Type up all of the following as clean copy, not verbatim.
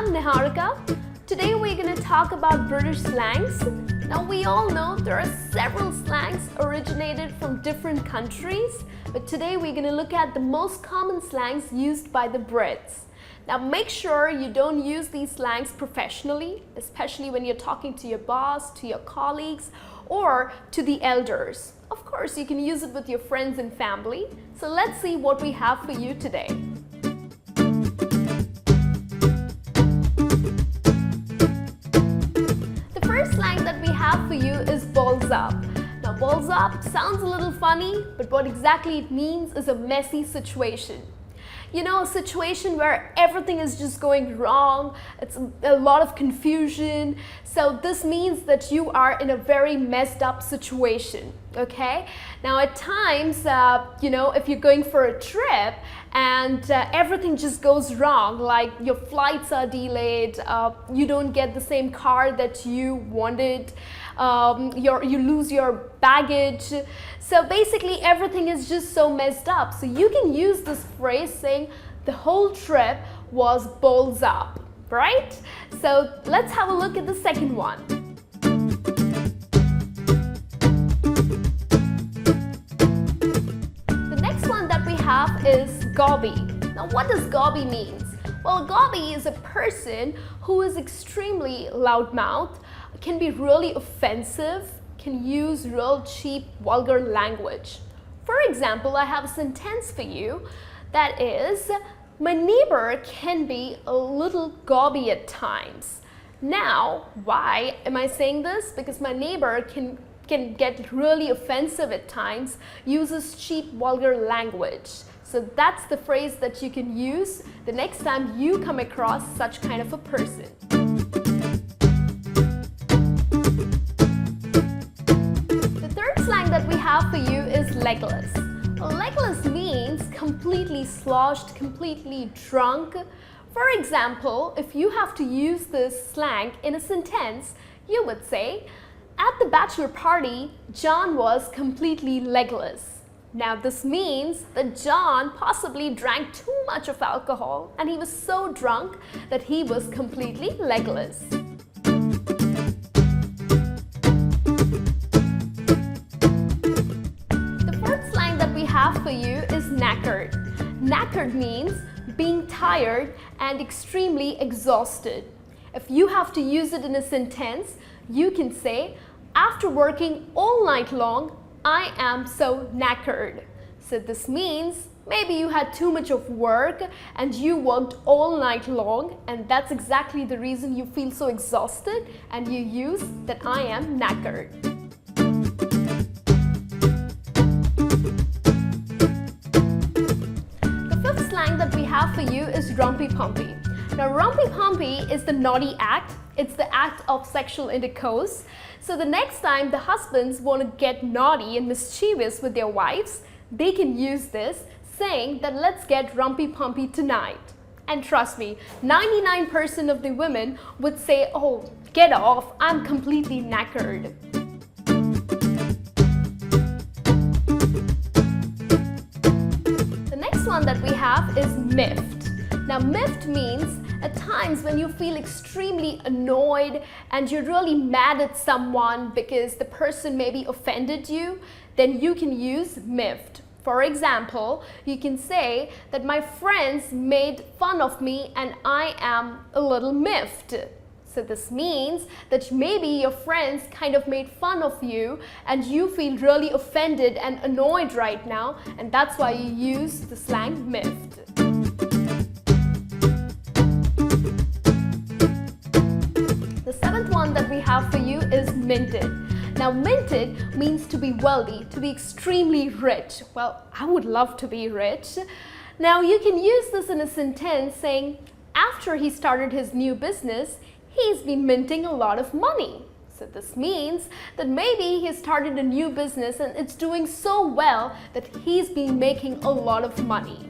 I'm Niharika. Today we're going to talk about British slangs. Now we all know there are several slangs originated from different countries, but today we're going to look at the most common slangs used by the Brits. Now make sure you don't use these slangs professionally, especially when you're talking to your boss, to your colleagues, or to the elders. Of course, you can use it with your friends and family. So let's see what we have for you today. The first slang that we have for you is balls up. Now balls up sounds a little funny, but what exactly it means is a messy situation. You know, a situation where everything is just going wrong, it's a lot of confusion. So this means that you are in a very messed up situation, okay? Now at times, you know, if you're going for a trip and everything just goes wrong, like your flights are delayed, you don't get the same car that you wanted, you lose your baggage. So basically everything is just so messed up. So you can use this phrase saying the whole trip was balls up, right? So let's have a look at the second one. The next one that we have is gobby. Now what does gobby mean? Well, gobby is a person who is extremely loudmouthed, can be really offensive, can use real cheap, vulgar language. For example, I have a sentence for you that is, my neighbor can be a little gobby at times. Now, why am I saying this? Because my neighbor can get really offensive at times, uses cheap, vulgar language. So that's the phrase that you can use the next time you come across such kind of a person. That we have for you is legless. Legless means completely sloshed, completely drunk. For example, if you have to use this slang in a sentence, you would say, at the bachelor party, John was completely legless. Now this means that John possibly drank too much of alcohol and he was so drunk that he was completely legless. For you is knackered. Knackered means being tired and extremely exhausted. If you have to use it in a sentence, you can say, after working all night long, I am so knackered. So this means maybe you had too much of work and you worked all night long, and that's exactly the reason you feel so exhausted, and you use that I am knackered. That we have for you is Rumpy Pumpy. Now Rumpy Pumpy is the naughty act. It's the act of sexual intercourse. So the next time the husbands want to get naughty and mischievous with their wives, they can use this saying that let's get Rumpy Pumpy tonight. And trust me, 99% of the women would say, oh, get off, I'm completely knackered. One that we have is miffed. Now miffed means at times when you feel extremely annoyed and you're really mad at someone because the person maybe offended you, then you can use miffed. For example, you can say that my friends made fun of me and I am a little miffed. So this means that maybe your friends kind of made fun of you and you feel really offended and annoyed right now, and that's why you use the slang miffed. The seventh one that we have for you is minted. Now minted means to be wealthy, to be extremely rich. Well, I would love to be rich. Now you can use this in a sentence saying, after he started his new business, he's been minting a lot of money. So this means that maybe he started a new business and it's doing so well that he's been making a lot of money.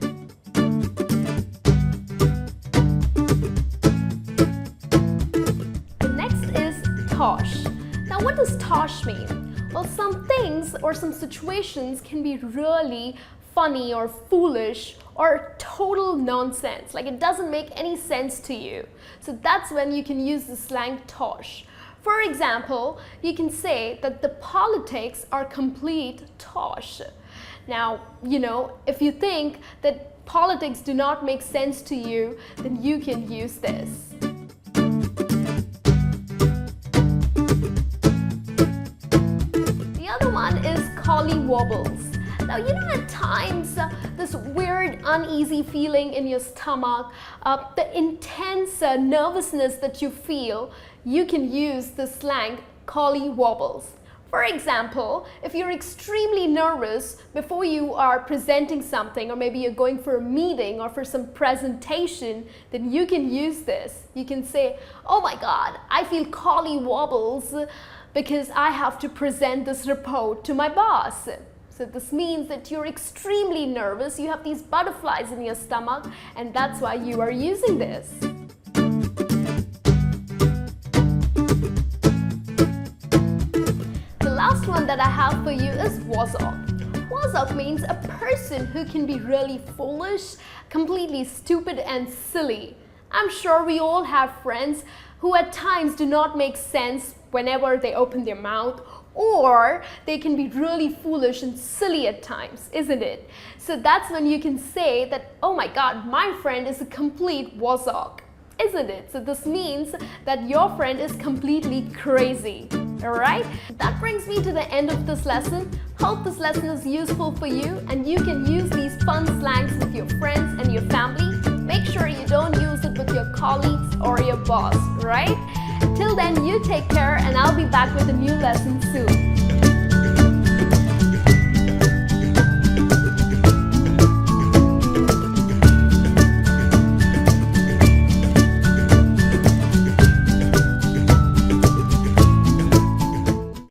The next is Tosh. Now what does Tosh mean? Well, some things or some situations can be really funny or foolish or total nonsense, like it doesn't make any sense to you. So that's when you can use the slang tosh. For example, you can say that the politics are complete tosh. Now, if you think that politics do not make sense to you, then you can use this. The other one is collywobbles. Now, at times, this weird, uneasy feeling in your stomach, the intense nervousness that you feel, you can use the slang collywobbles. For example, if you're extremely nervous before you are presenting something, or maybe you're going for a meeting or for some presentation, then you can use this. You can say, "Oh my God, I feel collywobbles because I have to present this report to my boss." So this means that you're extremely nervous, you have these butterflies in your stomach, and that's why you are using this. The last one that I have for you is Wazzock. Wazzock means a person who can be really foolish, completely stupid and silly. I'm sure we all have friends who at times do not make sense whenever they open their mouth, or they can be really foolish and silly at times, isn't it? So that's when you can say that, "Oh my God, my friend is a complete Wazzock," isn't it? So this means that your friend is completely crazy. Alright? That brings me to the end of this lesson. Hope this lesson is useful for you and you can use these fun slangs with your friends and your family. Make sure you don't use it with your colleagues or your boss, right? Till then, you take care and I'll be back with a new lesson soon.